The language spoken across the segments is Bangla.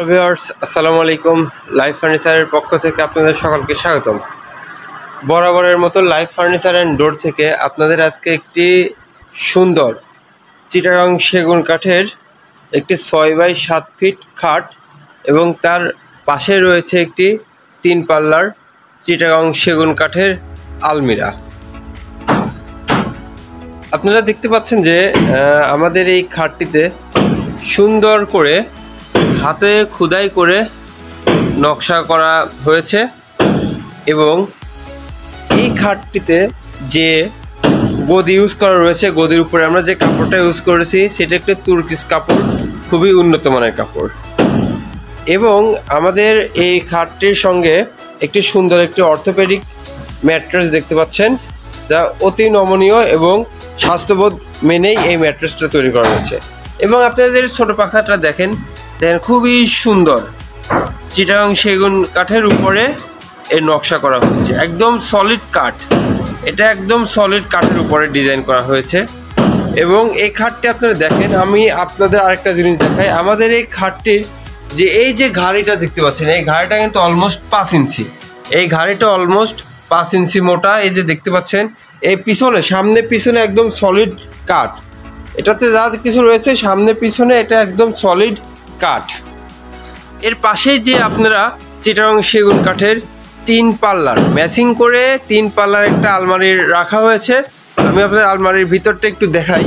ভিউয়ার্স আসসালামু আলাইকুম। লাইভ ফার্নিচারের পক্ষ থেকে আপনাদের সকলকে স্বাগতম। বরাবরের মতো লাইভ ফার্নিচার অ্যান্ড ডোর থেকে আপনাদের আজকে একটি সুন্দর চিটাগাং সেগুন কাঠের একটি 6x7 ফিট খাট এবং তার পাশে রয়েছে একটি 3 পাল্লার চিটাগাং সেগুন কাঠের আলমিরা। আপনারা দেখতে পাচ্ছেন যে আমাদের এই খাটটিতে সুন্দর করে হাতে খোদাই করে নকশা করা হয়েছে এবং এই খাটটিতে যে গদি ইউজ করা রয়েছে, গদির উপরে আমরা যে কাপড়টা ইউজ করেছি সেটা একটি তুর্কিশ কাপড়, খুবই উন্নত মানের কাপড়। এবং আমাদের এই খাটটির সঙ্গে একটি সুন্দর একটি অর্থোপেডিক ম্যাট্রেস দেখতে পাচ্ছেন, যা অতি নমনীয় এবং স্বাস্থ্যবোধ মেনেই এই ম্যাট্রেসটা তৈরি করা হয়েছে। এবং আপনাদের ছোট পাখাটা দেখেন খুবই সুন্দর চিটাগাং সেগুন কাঠের উপরে এর নকশা করা হয়েছে। একদম সলিড কাঠ, এটা একদম সলিড কাঠের উপরে ডিজাইন করা হয়েছে। এবং এই খাটটি আপনারা দেখেন, আমি আপনাদের আরেকটা জিনিস দেখাই। আমাদের এই খাটটির যে এই যে ঘাড়িটা দেখতে পাচ্ছেন, এই ঘাড়িটা কিন্তু অলমোস্ট 5 ইঞ্চি। এই ঘাড়িটা অলমোস্ট 5 ইঞ্চি মোটা। এই যে দেখতে পাচ্ছেন এই পিছনে, সামনে পিছনে একদম সলিড কাঠ। এটাতে যা কিছু রয়েছে সামনে পিছনে এটা একদম সলিড কাঠ। এর পাশেই যে আপনারা চিটাগাং সেগুন কাঠের 3 পাল্লার ম্যাচিং করে 3 পাল্লার একটা আলমারি রাখা হয়েছে। আমি আপনাদের আলমারির ভিতরটা একটু দেখাই।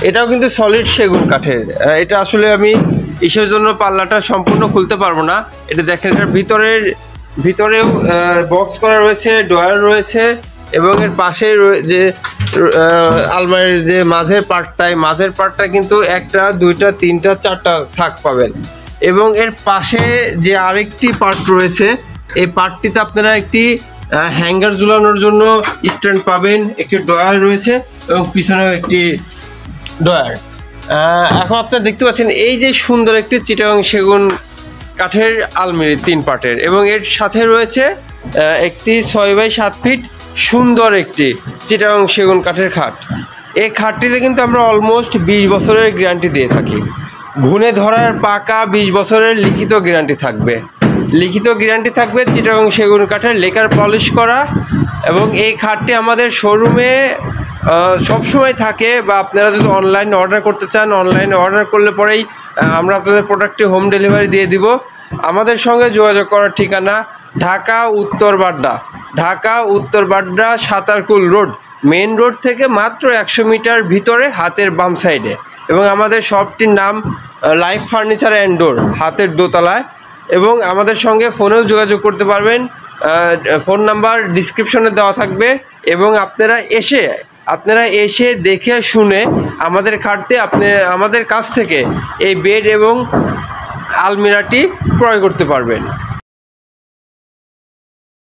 এটাও কিন্তু সলিড সেগুন কাঠের। এটা আসলে আমি ইসের জন্য পাল্লাটা সম্পূর্ণ খুলতে পারবো না। এটা দেখেন, এটার ভিতরেও বক্স করা রয়েছে, ড্রয়ার রয়েছে এবং এর পাশে যে আলমারির যে মাঝের পার্টটা কিন্তু 1টা 2টা 3টা 4টা থাক পাবেন। এবং এর পাশে যে আরেকটি পার্ট রয়েছে, এই পার্টটিতে আপনারা একটি হ্যাঙ্গার ঝুলানোর জন্য স্ট্যান্ড পাবেন, একটি ড্রয়ার রয়েছে এবং পিছনেও একটি ড্রয়ার। এখন আপনারা দেখতে পাচ্ছেন এই যে সুন্দর একটি চিটাগাং সেগুন কাঠের আলমারি 3 পার্টের, এবং এর সাথে রয়েছে একটি 6x7 ফিট সুন্দর একটি চিটাগাং সেগুন কাঠের খাট। এই খাটটিতে কিন্তু আমরা অলমোস্ট 20 বছরের গ্যারান্টি দিয়ে থাকি। ঘুণে ধরার পাকা 20 বছরের লিখিত গ্যারান্টি থাকবে চিটাগাং সেগুন কাঠের, লেকার পলিশ করা। এবং এই খাটটি আমাদের শোরুমে সবসময় থাকে, বা আপনারা যদি অনলাইনে অর্ডার করতে চান, অনলাইনে অর্ডার করলে পরেই আমরা আপনাদের প্রোডাক্টটি হোম ডেলিভারি দিয়ে দিব। আমাদের সঙ্গে যোগাযোগ করার ঠিকানা ঢাকা উত্তর Badda Satarkul road, main road থেকে মাত্র 100 মিটার ভিতরে হাতের বাম সাইডে। এবং আমাদের শপটির নাম লাইভ ফার্নিচার অ্যান্ড ডোর, হাতের দোতলায়। এবং আমাদের সঙ্গে ফোনেও যোগাযোগ করতে পারবেন, ফোন নাম্বার ডিসক্রিপশনে দেওয়া থাকবে। এবং আপনারা এসে দেখে শুনে আমাদের কাছ থেকে এই বেড এবং আলমিরাটি ক্রয় করতে পারবেন।